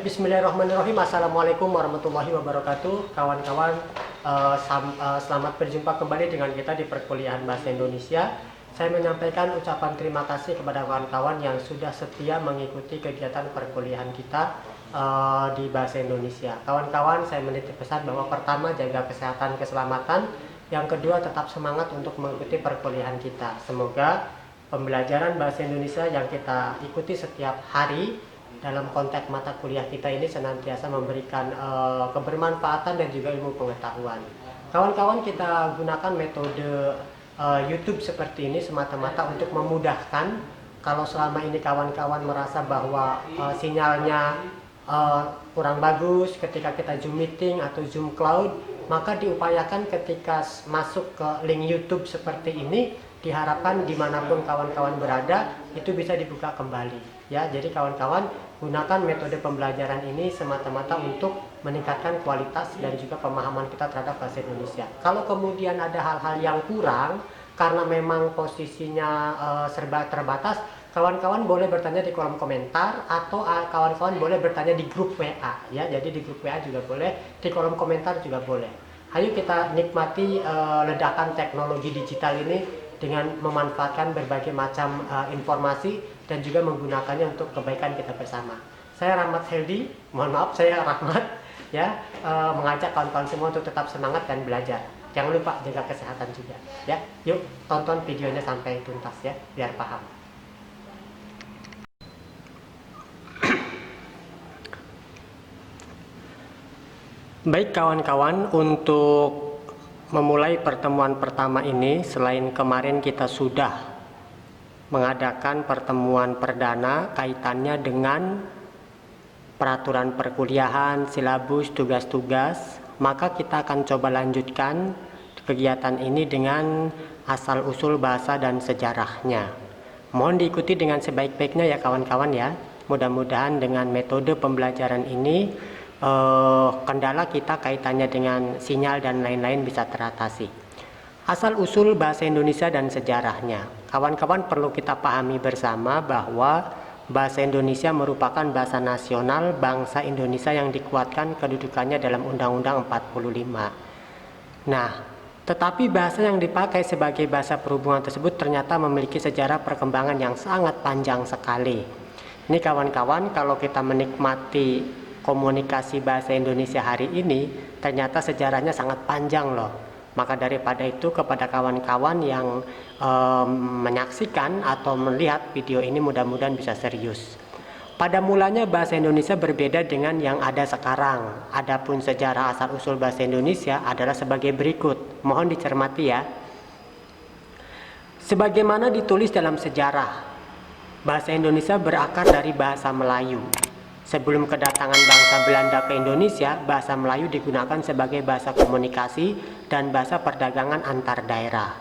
Bismillahirrahmanirrahim. Assalamualaikum warahmatullahi wabarakatuh. Kawan-kawan, selamat berjumpa kembali dengan kita di perkuliahan Bahasa Indonesia. Saya menyampaikan ucapan terima kasih kepada kawan-kawan yang sudah setia mengikuti kegiatan perkuliahan kita di Bahasa Indonesia. Kawan-kawan, saya menitip pesan bahwa pertama, jaga kesehatan keselamatan. Yang kedua, tetap semangat untuk mengikuti perkuliahan kita. Semoga pembelajaran Bahasa Indonesia yang kita ikuti setiap hari dalam konteks mata kuliah kita ini senantiasa memberikan kebermanfaatan dan juga ilmu pengetahuan. Kawan-kawan, kita gunakan metode YouTube seperti ini semata-mata untuk memudahkan. Kalau selama ini kawan-kawan merasa bahwa sinyalnya kurang bagus ketika kita Zoom meeting atau Zoom cloud, maka diupayakan ketika masuk ke link YouTube seperti ini, diharapkan dimanapun kawan-kawan berada itu bisa dibuka kembali. Ya, jadi kawan-kawan gunakan metode pembelajaran ini semata-mata untuk meningkatkan kualitas dan juga pemahaman kita terhadap bahasa Indonesia. Kalau kemudian ada hal-hal yang kurang karena memang posisinya serba terbatas, kawan-kawan boleh bertanya di kolom komentar atau kawan-kawan boleh bertanya di grup WA. Ya, jadi di grup WA juga boleh, di kolom komentar juga boleh. Ayo kita nikmati ledakan teknologi digital ini dengan memanfaatkan berbagai macam informasi dan juga menggunakannya untuk kebaikan kita bersama. Saya Rahmat Heldi, mohon maaf saya Rahmat, ya, mengajak kawan-kawan semua untuk tetap semangat dan belajar. Jangan lupa jaga kesehatan juga, ya. Yuk tonton videonya sampai tuntas ya, biar paham. Baik kawan-kawan, untuk memulai pertemuan pertama ini, selain kemarin kita sudah mengadakan pertemuan perdana kaitannya dengan peraturan perkuliahan, silabus, tugas-tugas, maka kita akan coba lanjutkan kegiatan ini dengan asal-usul bahasa dan sejarahnya. Mohon diikuti dengan sebaik-baiknya ya kawan-kawan ya. Mudah-mudahan dengan metode pembelajaran ini kendala kita kaitannya dengan sinyal dan lain-lain bisa teratasi. Asal-usul bahasa Indonesia dan sejarahnya. Kawan-kawan, perlu kita pahami bersama bahwa bahasa Indonesia merupakan bahasa nasional bangsa Indonesia yang dikuatkan kedudukannya dalam Undang-Undang 45. Nah, tetapi bahasa yang dipakai sebagai bahasa perhubungan tersebut ternyata memiliki sejarah perkembangan yang sangat panjang sekali. Ini kawan-kawan, kalau kita menikmati komunikasi bahasa Indonesia hari ini, ternyata sejarahnya sangat panjang loh. Maka daripada itu, kepada kawan-kawan yang menyaksikan atau melihat video ini, mudah-mudahan bisa serius. Pada mulanya bahasa Indonesia berbeda dengan yang ada sekarang. Adapun sejarah asal-usul bahasa Indonesia adalah sebagai berikut. Mohon dicermati ya. Sebagaimana ditulis dalam sejarah, bahasa Indonesia berakar dari bahasa Melayu. Sebelum kedatangan bangsa Belanda ke Indonesia, bahasa Melayu digunakan sebagai bahasa komunikasi dan bahasa perdagangan antar daerah.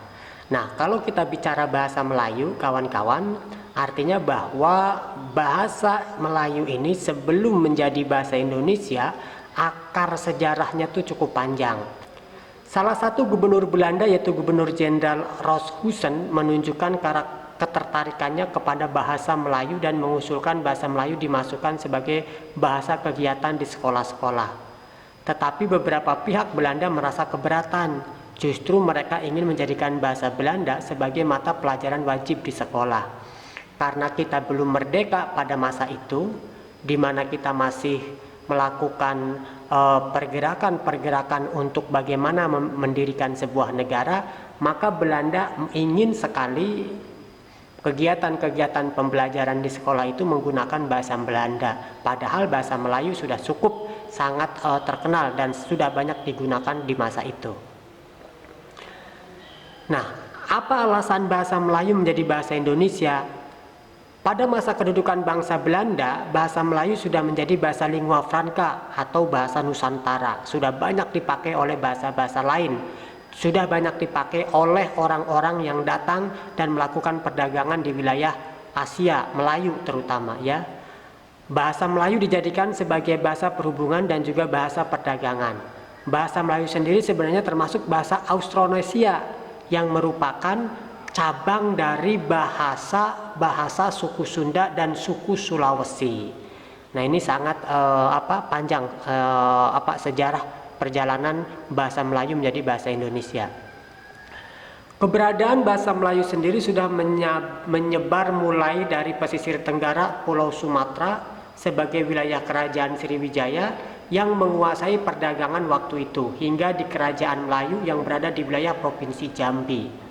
Nah, kalau kita bicara bahasa Melayu, kawan-kawan, artinya bahwa bahasa Melayu ini sebelum menjadi bahasa Indonesia, akar sejarahnya tuh cukup panjang. Salah satu gubernur Belanda, yaitu Gubernur Jenderal Roshusen, menunjukkan ketertarikannya kepada bahasa Melayu dan mengusulkan bahasa Melayu dimasukkan sebagai bahasa kegiatan di sekolah-sekolah. Tetapi beberapa pihak Belanda merasa keberatan. Justru mereka ingin menjadikan bahasa Belanda sebagai mata pelajaran wajib di sekolah. Karena kita belum merdeka pada masa itu, di mana kita masih melakukan pergerakan-pergerakan untuk bagaimana mendirikan sebuah negara, maka Belanda ingin sekali kegiatan-kegiatan pembelajaran di sekolah itu menggunakan bahasa Belanda. Padahal bahasa Melayu sudah cukup sangat terkenal dan sudah banyak digunakan di masa itu. Nah, apa alasan bahasa Melayu menjadi bahasa Indonesia? Pada masa kedudukan bangsa Belanda, bahasa Melayu sudah menjadi bahasa lingua franca atau bahasa Nusantara. Sudah banyak dipakai oleh bahasa-bahasa lain. Sudah banyak dipakai oleh orang-orang yang datang dan melakukan perdagangan di wilayah Asia, Melayu terutama ya. Bahasa Melayu dijadikan sebagai bahasa perhubungan dan juga bahasa perdagangan. Bahasa Melayu sendiri sebenarnya termasuk bahasa Austronesia yang merupakan cabang dari bahasa suku Sunda dan suku Sulawesi. Nah, ini sangat panjang sejarah perjalanan bahasa Melayu menjadi bahasa Indonesia. Keberadaan bahasa Melayu sendiri sudah menyebar mulai dari pesisir tenggara Pulau Sumatera sebagai wilayah kerajaan Sriwijaya yang menguasai perdagangan waktu itu hingga di kerajaan Melayu yang berada di wilayah Provinsi Jambi.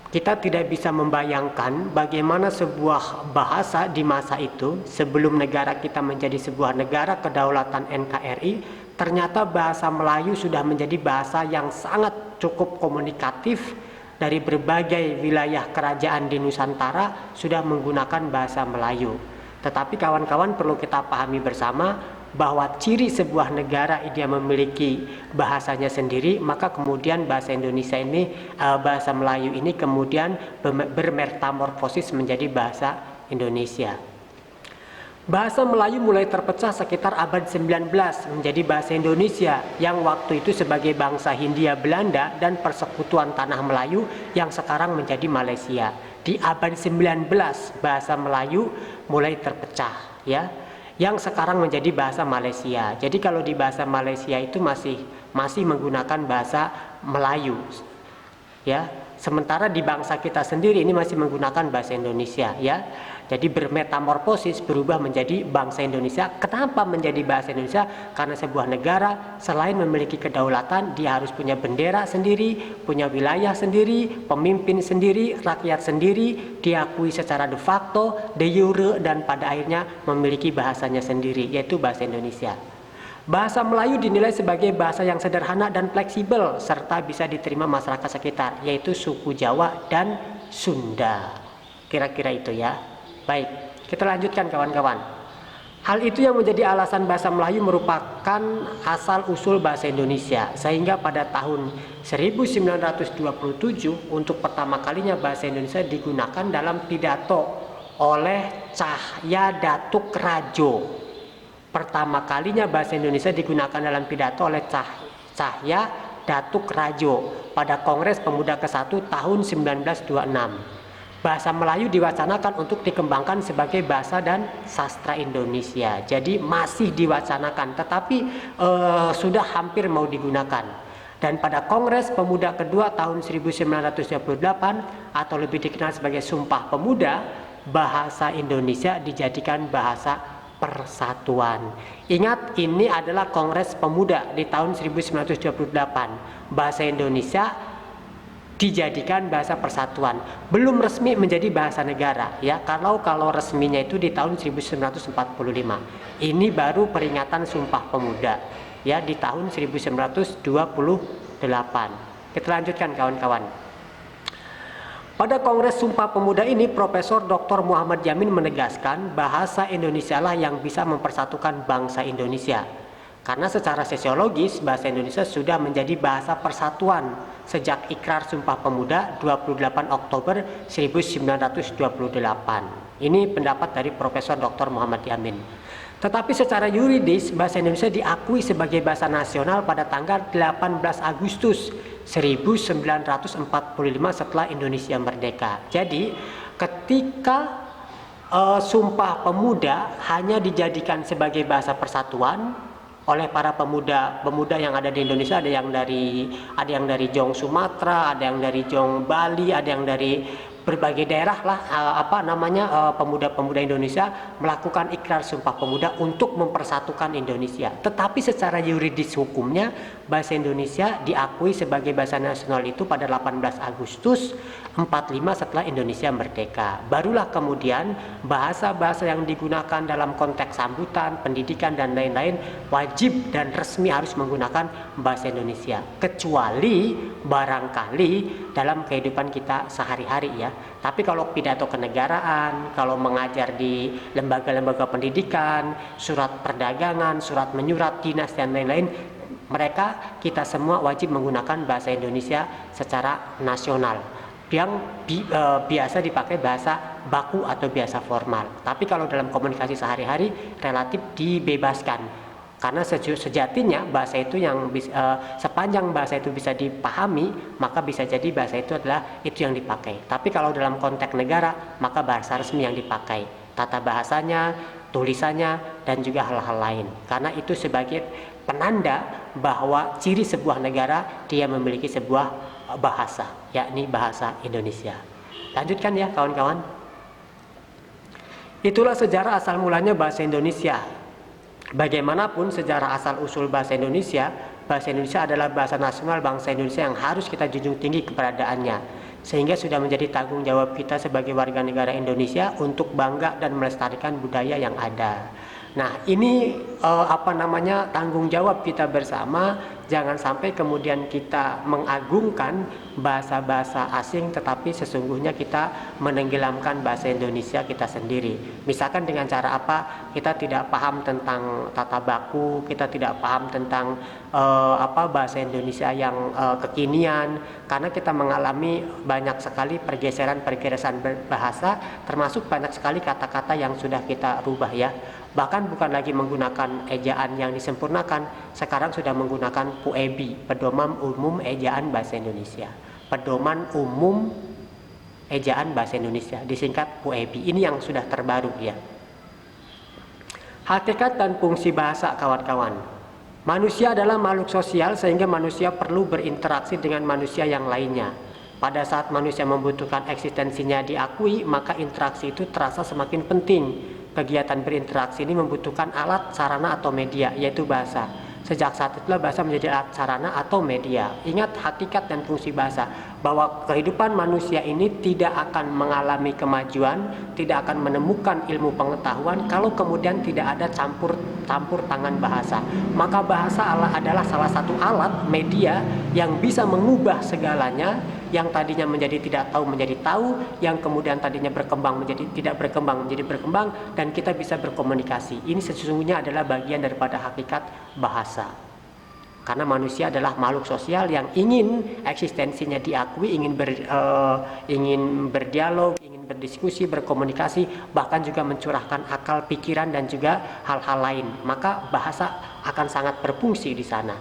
Kita tidak bisa membayangkan bagaimana sebuah bahasa di masa itu sebelum negara kita menjadi sebuah negara kedaulatan NKRI, ternyata bahasa Melayu sudah menjadi bahasa yang sangat cukup komunikatif. Dari berbagai wilayah kerajaan di Nusantara sudah menggunakan bahasa Melayu. Tetapi kawan-kawan perlu kita pahami bersama bahwa ciri sebuah negara dia memiliki bahasanya sendiri, maka kemudian bahasa Indonesia ini, bahasa Melayu ini kemudian bermetamorfosis menjadi bahasa Indonesia. Bahasa Melayu mulai terpecah sekitar abad 19 menjadi bahasa Indonesia yang waktu itu sebagai bangsa Hindia Belanda dan persekutuan tanah Melayu yang sekarang menjadi Malaysia. Di abad 19 bahasa Melayu mulai terpecah, ya, yang sekarang menjadi bahasa Malaysia. Jadi kalau di bahasa Malaysia itu masih menggunakan bahasa Melayu, ya. Sementara di bangsa kita sendiri ini masih menggunakan bahasa Indonesia, ya. Jadi bermetamorfosis, berubah menjadi bangsa Indonesia. Kenapa menjadi bahasa Indonesia? Karena sebuah negara selain memiliki kedaulatan, dia harus punya bendera sendiri, punya wilayah sendiri, pemimpin sendiri, rakyat sendiri, diakui secara de facto, de jure, dan pada akhirnya memiliki bahasanya sendiri, yaitu bahasa Indonesia. Bahasa Melayu dinilai sebagai bahasa yang sederhana dan fleksibel serta bisa diterima masyarakat sekitar, yaitu suku Jawa dan Sunda. Kira-kira itu, ya. Baik, kita lanjutkan kawan-kawan. Hal itu yang menjadi alasan bahasa Melayu merupakan asal-usul bahasa Indonesia, sehingga pada tahun 1927 untuk pertama kalinya bahasa Indonesia digunakan dalam pidato oleh Cahya Datuk Rajo. Pertama kalinya bahasa Indonesia digunakan dalam pidato oleh Cahya Datuk Rajo pada Kongres Pemuda ke-1 tahun 1926. Bahasa Melayu diwacanakan untuk dikembangkan sebagai bahasa dan sastra Indonesia. Jadi masih diwacanakan, tetapi sudah hampir mau digunakan. Dan pada Kongres Pemuda kedua tahun 1928 atau lebih dikenal sebagai Sumpah Pemuda, bahasa Indonesia dijadikan bahasa persatuan. Ingat, ini adalah Kongres Pemuda di tahun 1928. Bahasa Indonesia dijadikan bahasa persatuan, belum resmi menjadi bahasa negara, ya. Kalau resminya itu di tahun 1945. Ini baru peringatan Sumpah Pemuda, ya, di tahun 1928. Kita lanjutkan kawan-kawan. Pada Kongres Sumpah Pemuda ini, Profesor Dr. Muhammad Yamin menegaskan bahasa Indonesia lah yang bisa mempersatukan bangsa Indonesia. Karena secara sosiologis bahasa Indonesia sudah menjadi bahasa persatuan sejak Ikrar Sumpah Pemuda 28 Oktober 1928. Ini pendapat dari Profesor Dr. Muhammad Yamin. Tetapi secara yuridis bahasa Indonesia diakui sebagai bahasa nasional pada tanggal 18 Agustus 1945 setelah Indonesia merdeka. Jadi ketika Sumpah Pemuda hanya dijadikan sebagai bahasa persatuan oleh para pemuda yang ada di Indonesia, ada yang dari Jong Sumatera, ada yang dari Jong Bali, ada yang dari berbagai daerah lah, pemuda-pemuda Indonesia melakukan ikrar Sumpah Pemuda untuk mempersatukan Indonesia. Tetapi secara yuridis hukumnya bahasa Indonesia diakui sebagai bahasa nasional itu pada 18 Agustus 45 setelah Indonesia merdeka. Barulah kemudian bahasa-bahasa yang digunakan dalam konteks sambutan, pendidikan dan lain-lain wajib dan resmi harus menggunakan bahasa Indonesia, kecuali barangkali dalam kehidupan kita sehari-hari, ya. Tapi kalau pidato kenegaraan, kalau mengajar di lembaga-lembaga pendidikan, surat perdagangan, surat menyurat dinas dan lain-lain, kita semua wajib menggunakan bahasa Indonesia secara nasional yang biasa dipakai bahasa baku atau biasa formal. Tapi kalau dalam komunikasi sehari-hari relatif dibebaskan. Karena sejatinya bahasa itu sepanjang bahasa itu bisa dipahami, maka bisa jadi bahasa itu adalah itu yang dipakai. Tapi kalau dalam konteks negara, maka bahasa resmi yang dipakai. Tata bahasanya, tulisannya, dan juga hal-hal lain. Karena itu sebagai penanda bahwa ciri sebuah negara dia memiliki sebuah bahasa, yakni bahasa Indonesia. Lanjutkan ya kawan-kawan. Itulah sejarah asal mulanya bahasa Indonesia. Bagaimanapun sejarah asal usul bahasa Indonesia adalah bahasa nasional bangsa Indonesia yang harus kita junjung tinggi keberadaannya. Sehingga sudah menjadi tanggung jawab kita sebagai warga negara Indonesia untuk bangga dan melestarikan budaya yang ada. Nah, ini tanggung jawab kita bersama. Jangan sampai kemudian kita mengagungkan bahasa-bahasa asing tetapi sesungguhnya kita menenggelamkan bahasa Indonesia kita sendiri. Misalkan dengan cara apa? Kita tidak paham tentang tata baku, kita tidak paham tentang bahasa Indonesia yang kekinian, karena kita mengalami banyak sekali pergeseran bahasa, termasuk banyak sekali kata-kata yang sudah kita rubah ya. Bahkan bukan lagi menggunakan ejaan yang disempurnakan, sekarang sudah menggunakan PUEB, Pedoman Umum Ejaan Bahasa Indonesia. Pedoman Umum Ejaan Bahasa Indonesia, disingkat PUEB. Ini yang sudah terbaru ya. Hakikat dan fungsi bahasa kawan-kawan. Manusia adalah makhluk sosial sehingga manusia perlu berinteraksi dengan manusia yang lainnya. Pada saat manusia membutuhkan eksistensinya diakui, maka interaksi itu terasa semakin penting. Kegiatan berinteraksi ini membutuhkan alat, sarana, atau media, yaitu bahasa. Sejak saat itulah bahasa menjadi alat, sarana, atau media. Ingat hakikat dan fungsi bahasa, bahwa kehidupan manusia ini tidak akan mengalami kemajuan, tidak akan menemukan ilmu pengetahuan kalau kemudian tidak ada campur tangan bahasa. Maka bahasa adalah salah satu alat, media yang bisa mengubah segalanya, yang tadinya menjadi tidak tahu menjadi tahu, yang kemudian tadinya berkembang menjadi tidak berkembang menjadi berkembang, dan kita bisa berkomunikasi. Ini sesungguhnya adalah bagian daripada hakikat bahasa. Karena manusia adalah makhluk sosial yang ingin eksistensinya diakui, ingin berdialog, ingin berdiskusi, berkomunikasi, bahkan juga mencurahkan akal, pikiran, dan juga hal-hal lain. Maka bahasa akan sangat berfungsi di sana.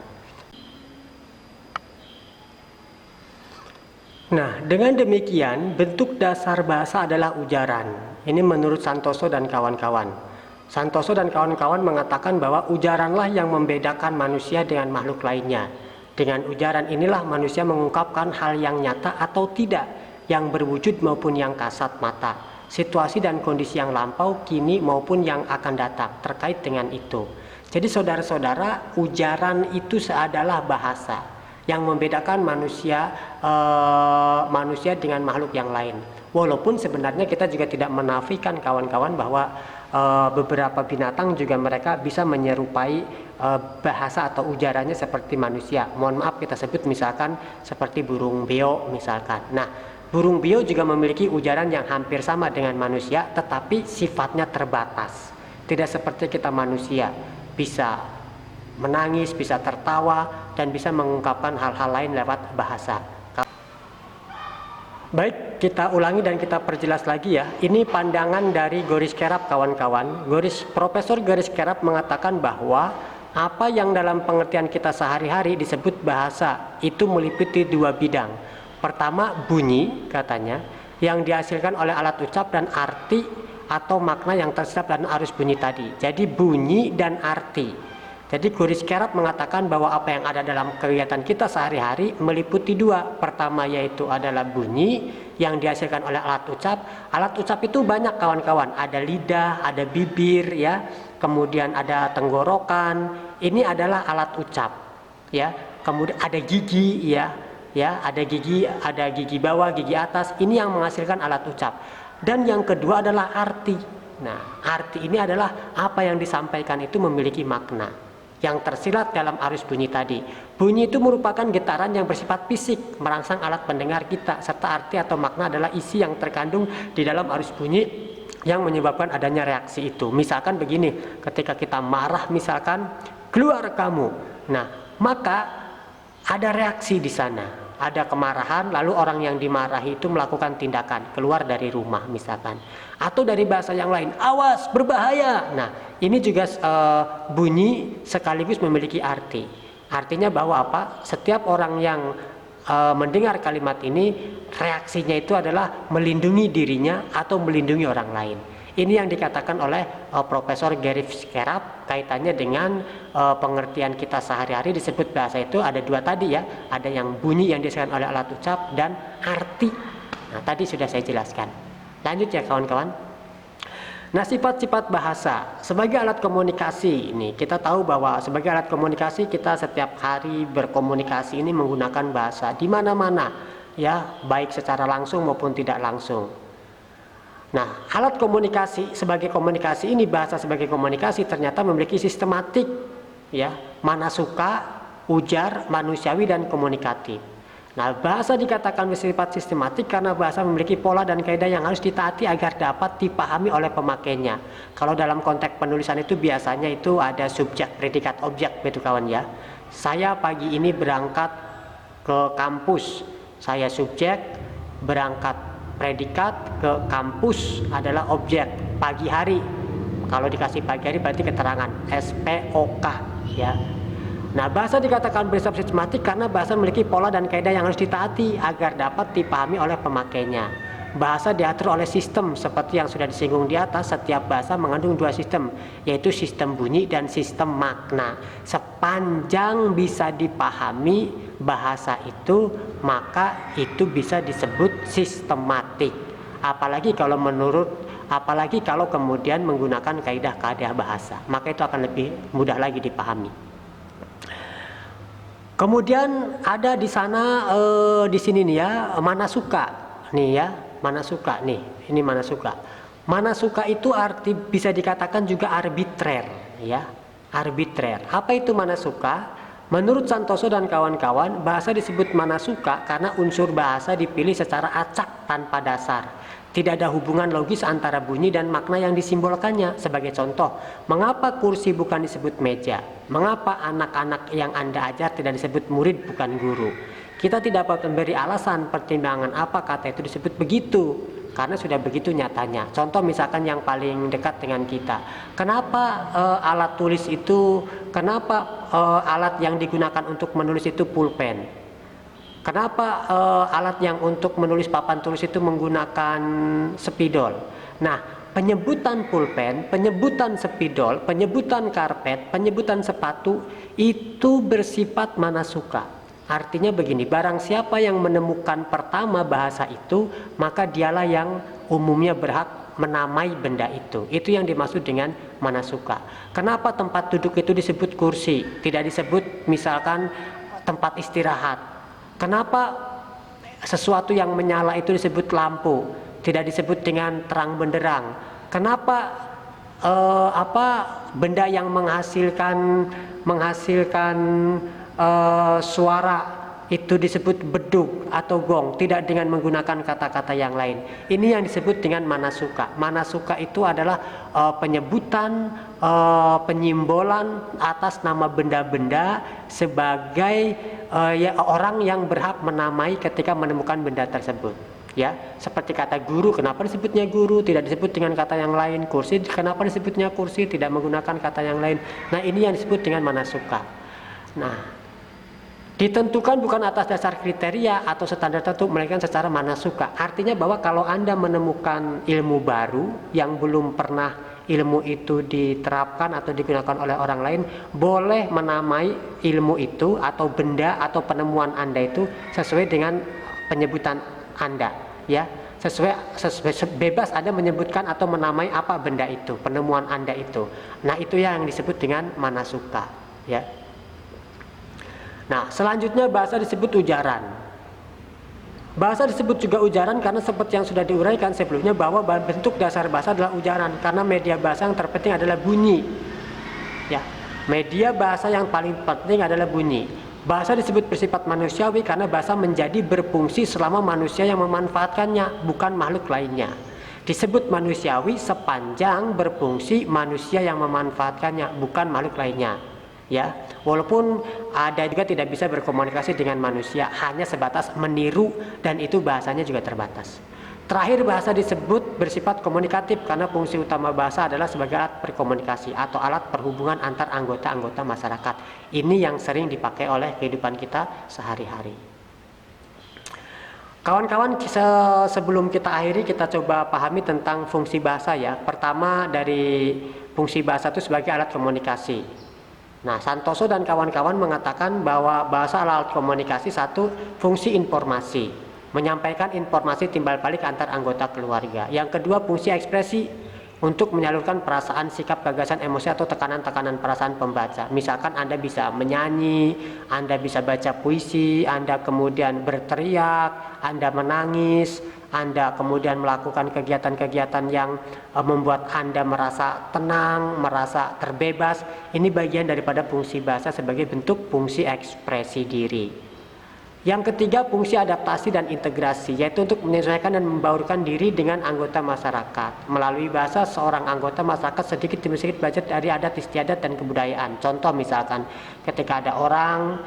Nah, dengan demikian bentuk dasar bahasa adalah ujaran. Ini menurut Santoso dan kawan-kawan. Santoso dan kawan-kawan mengatakan bahwa ujaranlah yang membedakan manusia dengan makhluk lainnya. Dengan ujaran inilah manusia mengungkapkan hal yang nyata atau tidak, yang berwujud maupun yang kasat mata, situasi dan kondisi yang lampau, kini maupun yang akan datang terkait dengan itu. Jadi saudara-saudara, ujaran itu adalah bahasa yang membedakan manusia dengan makhluk yang lain. Walaupun sebenarnya kita juga tidak menafikan kawan-kawan bahwa beberapa binatang juga mereka bisa menyerupai bahasa atau ujarannya seperti manusia. Mohon maaf kita sebut misalkan seperti burung beo misalkan. Nah, burung beo juga memiliki ujaran yang hampir sama dengan manusia, tetapi sifatnya terbatas. Tidak seperti kita manusia bisa menangis, bisa tertawa, dan bisa mengungkapkan hal-hal lain lewat bahasa. Baik, kita ulangi dan kita perjelas lagi ya. Ini pandangan dari Goris Kerap kawan-kawan. Profesor Goris Kerap mengatakan bahwa apa yang dalam pengertian kita sehari-hari disebut bahasa itu meliputi dua bidang. Pertama, bunyi katanya, yang dihasilkan oleh alat ucap, dan arti atau makna yang terserap dalam arus bunyi tadi. Jadi bunyi dan arti. Jadi Goris Kerap mengatakan bahwa apa yang ada dalam kegiatan kita sehari-hari meliputi dua. Pertama yaitu adalah bunyi yang dihasilkan oleh alat ucap. Alat ucap itu banyak kawan-kawan. Ada lidah, ada bibir ya, kemudian ada tenggorokan. Ini adalah alat ucap ya. Kemudian ada gigi ya, ada gigi bawah, gigi atas. Ini yang menghasilkan alat ucap. Dan yang kedua adalah arti. Nah, arti ini adalah apa yang disampaikan itu memiliki makna yang tersirat dalam arus bunyi tadi. Bunyi itu merupakan getaran yang bersifat fisik merangsang alat pendengar kita, serta arti atau makna adalah isi yang terkandung di dalam arus bunyi yang menyebabkan adanya reaksi itu. Misalkan begini, ketika kita marah misalkan, keluar kamu. Nah, maka ada reaksi di sana. Ada kemarahan, lalu orang yang dimarahi itu melakukan tindakan keluar dari rumah misalkan, atau dari bahasa yang lain, awas berbahaya. Nah, ini juga bunyi sekaligus memiliki arti. Artinya bahwa apa? Setiap orang yang mendengar kalimat ini, reaksinya itu adalah melindungi dirinya atau melindungi orang lain. Ini yang dikatakan oleh Profesor Gary Skerap kaitannya dengan pengertian kita sehari-hari. Disebut bahasa itu ada dua tadi ya, ada yang bunyi yang dihasilkan oleh alat ucap dan arti. Nah, tadi sudah saya jelaskan. Lanjut ya kawan-kawan. Nah, sifat-sifat bahasa sebagai alat komunikasi ini kita tahu bahwa sebagai alat komunikasi kita setiap hari berkomunikasi ini menggunakan bahasa di mana-mana ya, baik secara langsung maupun tidak langsung. Nah, alat komunikasi sebagai komunikasi ini, bahasa sebagai komunikasi ternyata memiliki sistematik ya, manasuka, ujar, manusiawi dan komunikatif. Nah, bahasa dikatakan bersifat sistematik karena bahasa memiliki pola dan kaidah yang harus ditaati agar dapat dipahami oleh pemakainya. Kalau dalam konteks penulisan itu biasanya itu ada subjek, predikat, objek, begitu kawan ya. Saya pagi ini berangkat ke kampus. Saya subjek, berangkat predikat, ke kampus adalah objek. Pagi hari, kalau dikasih pagi hari berarti keterangan SPOK ya. Nah, bahasa dikatakan bersifat sistematik karena bahasa memiliki pola dan kaidah yang harus ditaati agar dapat dipahami oleh pemakainya. Bahasa diatur oleh sistem seperti yang sudah disinggung di atas. Setiap bahasa mengandung dua sistem, yaitu sistem bunyi dan sistem makna. Sepanjang bisa dipahami bahasa itu, maka itu bisa disebut sistematik. Apalagi kalau kemudian menggunakan kaidah-kaidah bahasa, maka itu akan lebih mudah lagi dipahami. Kemudian ada di sana di sini nih ya, manasuka nih ya, manasuka nih, ini manasuka. Manasuka itu arti bisa dikatakan juga arbitrer ya, arbitrer. Apa itu manasuka? Menurut Santoso dan kawan-kawan, bahasa disebut manasuka karena unsur bahasa dipilih secara acak tanpa dasar. Tidak ada hubungan logis antara bunyi dan makna yang disimbolkannya. Sebagai contoh, mengapa kursi bukan disebut meja? Mengapa anak-anak yang Anda ajar tidak disebut murid bukan guru? Kita tidak dapat memberi alasan pertimbangan apa kata itu disebut begitu, karena sudah begitu nyatanya. Contoh misalkan yang paling dekat dengan kita. Kenapa alat tulis itu, kenapa alat yang digunakan untuk menulis itu pulpen? Kenapa alat yang untuk menulis papan tulis itu menggunakan spidol? Nah, penyebutan pulpen, penyebutan spidol, penyebutan karpet, penyebutan sepatu itu bersifat manasuka. Artinya begini, barang siapa yang menemukan pertama bahasa itu, maka dialah yang umumnya berhak menamai benda itu. Itu yang dimaksud dengan manasuka. Kenapa tempat duduk itu disebut kursi, tidak disebut misalkan tempat istirahat? Kenapa sesuatu yang menyala itu disebut lampu, tidak disebut dengan terang benderang? Kenapa benda yang menghasilkan suara itu disebut beduk atau gong, tidak dengan menggunakan kata-kata yang lain? Ini yang disebut dengan manasuka. Manasuka itu adalah penyebutan, penyimbolan atas nama benda-benda sebagai orang yang berhak menamai ketika menemukan benda tersebut. Ya, seperti kata guru, kenapa disebutnya guru, tidak disebut dengan kata yang lain. Kursi, kenapa disebutnya kursi, tidak menggunakan kata yang lain. Nah, ini yang disebut dengan manasuka. Nah, ditentukan bukan atas dasar kriteria atau standar tertentu, melainkan secara manasuka. Artinya bahwa kalau Anda menemukan ilmu baru yang belum pernah ilmu itu diterapkan atau digunakan oleh orang lain, boleh menamai ilmu itu atau benda atau penemuan Anda itu sesuai dengan penyebutan Anda, ya. Sesuai bebas Anda menyebutkan atau menamai apa benda itu, penemuan Anda itu. Nah, itu yang disebut dengan manasuka, ya. Nah, selanjutnya bahasa disebut ujaran. Bahasa disebut juga ujaran karena seperti yang sudah diuraikan sebelumnya bahwa bentuk dasar bahasa adalah ujaran, karena media bahasa yang terpenting adalah bunyi. Ya, media bahasa yang paling penting adalah bunyi. Bahasa disebut bersifat manusiawi karena bahasa menjadi berfungsi selama manusia yang memanfaatkannya, bukan makhluk lainnya. Disebut manusiawi sepanjang berfungsi manusia yang memanfaatkannya, bukan makhluk lainnya. Ya, walaupun ada juga tidak bisa berkomunikasi dengan manusia, hanya sebatas meniru, dan itu bahasanya juga terbatas. Terakhir, bahasa disebut bersifat komunikatif karena fungsi utama bahasa adalah sebagai alat berkomunikasi atau alat perhubungan antar anggota-anggota masyarakat. Ini yang sering dipakai oleh kehidupan kita sehari-hari. Kawan-kawan, sebelum kita akhiri, kita coba pahami tentang fungsi bahasa ya. Pertama, dari fungsi bahasa itu sebagai alat komunikasi. Nah, Santoso dan kawan-kawan mengatakan bahwa bahasa adalah alat komunikasi. Satu, fungsi informasi, menyampaikan informasi timbal balik antar anggota keluarga. Yang kedua, fungsi ekspresi, untuk menyalurkan perasaan, sikap, gagasan, emosi atau tekanan-tekanan perasaan pembaca. Misalkan Anda bisa menyanyi, Anda bisa baca puisi, Anda kemudian berteriak, Anda menangis, Anda kemudian melakukan kegiatan-kegiatan yang membuat Anda merasa tenang, merasa terbebas. Ini bagian daripada fungsi bahasa sebagai bentuk fungsi ekspresi diri. Yang ketiga, fungsi adaptasi dan integrasi, yaitu untuk menyesuaikan dan membaurkan diri dengan anggota masyarakat. Melalui bahasa, seorang anggota masyarakat sedikit demi sedikit belajar dari adat istiadat dan kebudayaan. Contoh misalkan, ketika ada orang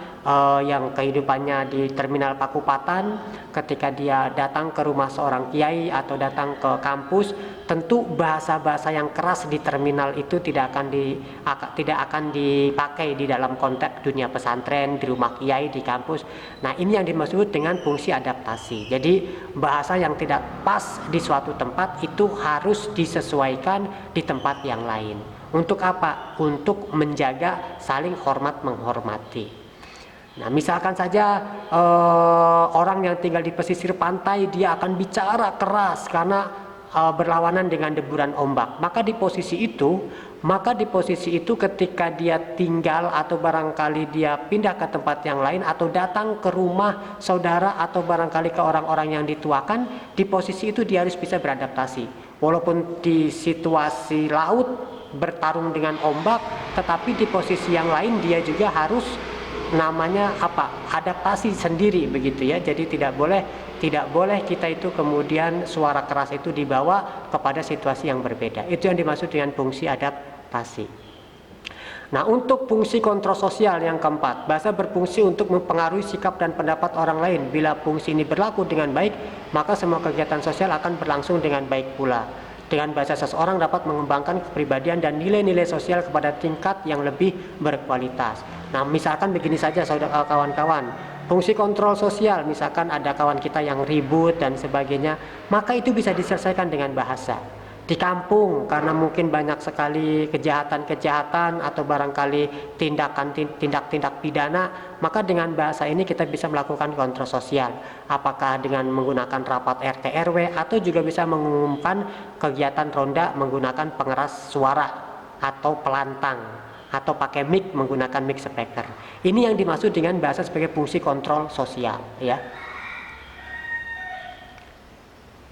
yang kehidupannya di terminal Pakupatan, ketika dia datang ke rumah seorang kiai atau datang ke kampus, tentu bahasa-bahasa yang keras di terminal itu tidak akan dipakai di dalam konteks dunia pesantren, di rumah kiai, di kampus. Nah, ini yang dimaksud dengan fungsi adaptasi. Jadi bahasa yang tidak pas di suatu tempat itu harus disesuaikan di tempat yang lain. Untuk apa? Untuk menjaga saling hormat menghormati. Nah, misalkan saja orang yang tinggal di pesisir pantai, dia akan bicara keras karena berlawanan dengan deburan ombak. Maka di posisi itu ketika dia tinggal atau barangkali dia pindah ke tempat yang lain atau datang ke rumah saudara atau barangkali ke orang-orang yang dituakan, di posisi itu dia harus bisa beradaptasi. Walaupun di situasi laut bertarung dengan ombak, tetapi di posisi yang lain dia juga harus adaptasi sendiri begitu ya. Jadi tidak boleh kita itu kemudian suara keras itu dibawa kepada situasi yang berbeda. Itu yang dimaksud dengan fungsi adaptasi. Nah, untuk fungsi kontrol sosial yang keempat, bahasa berfungsi untuk mempengaruhi sikap dan pendapat orang lain. Bila fungsi ini berlaku dengan baik, maka semua kegiatan sosial akan berlangsung dengan baik pula. Dengan bahasa, seseorang dapat mengembangkan kepribadian dan nilai-nilai sosial kepada tingkat yang lebih berkualitas. Nah, misalkan begini saja saudara kawan-kawan, fungsi kontrol sosial, misalkan ada kawan kita yang ribut dan sebagainya, maka itu bisa diselesaikan dengan bahasa. Di kampung, karena mungkin banyak sekali kejahatan-kejahatan atau barangkali tindak-tindak pidana, maka dengan bahasa ini kita bisa melakukan kontrol sosial. Apakah dengan menggunakan rapat RT RW atau juga bisa mengumumkan kegiatan ronda menggunakan pengeras suara atau pelantang atau pakai mic, menggunakan mic speaker. Ini yang dimaksud dengan bahasa sebagai fungsi kontrol sosial ya.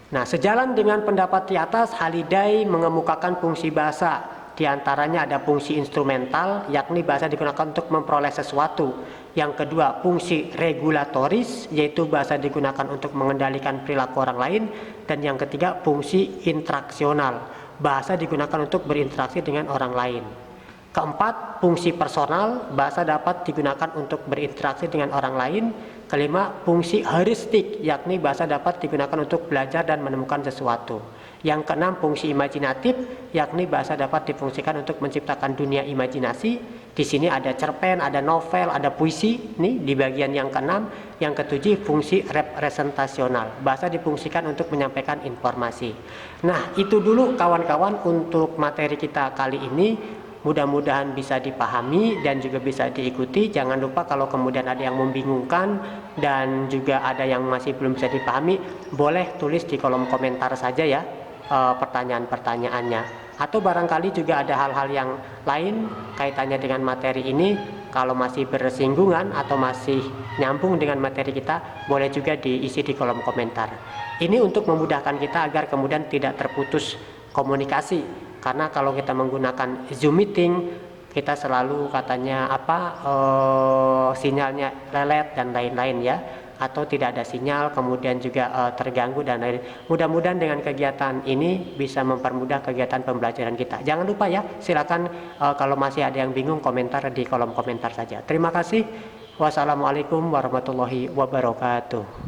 Nah, sejalan dengan pendapat di atas, Haliday mengemukakan fungsi bahasa. Di antaranya ada fungsi instrumental, yakni bahasa digunakan untuk memperoleh sesuatu. Yang kedua, fungsi regulatoris, yaitu bahasa digunakan untuk mengendalikan perilaku orang lain. Dan yang ketiga, fungsi interaksional, bahasa digunakan untuk berinteraksi dengan orang lain. Keempat, fungsi personal, bahasa dapat digunakan untuk berinteraksi dengan orang lain. Kelima, fungsi heuristik, yakni bahasa dapat digunakan untuk belajar dan menemukan sesuatu. Yang keenam, fungsi imajinatif, yakni bahasa dapat difungsikan untuk menciptakan dunia imajinasi. Di sini ada cerpen, ada novel, ada puisi. Nih di bagian yang keenam. Yang ketujuh, fungsi representasional, bahasa difungsikan untuk menyampaikan informasi. Nah, itu dulu kawan-kawan untuk materi kita kali ini. Mudah-mudahan bisa dipahami dan juga bisa diikuti. Jangan lupa kalau kemudian ada yang membingungkan dan juga ada yang masih belum bisa dipahami, boleh tulis di kolom komentar saja ya pertanyaan-pertanyaannya. Atau barangkali juga ada hal-hal yang lain kaitannya dengan materi ini. Kalau masih bersinggungan atau masih nyambung dengan materi kita, boleh juga diisi di kolom komentar. Ini untuk memudahkan kita agar kemudian tidak terputus komunikasi. Karena kalau kita menggunakan Zoom meeting, kita selalu katanya sinyalnya lelet dan lain-lain ya, atau tidak ada sinyal, kemudian juga terganggu dan lain. Mudah-mudahan dengan kegiatan ini bisa mempermudah kegiatan pembelajaran kita. Jangan lupa ya, silakan kalau masih ada yang bingung komentar di kolom komentar saja. Terima kasih. Wassalamualaikum warahmatullahi wabarakatuh.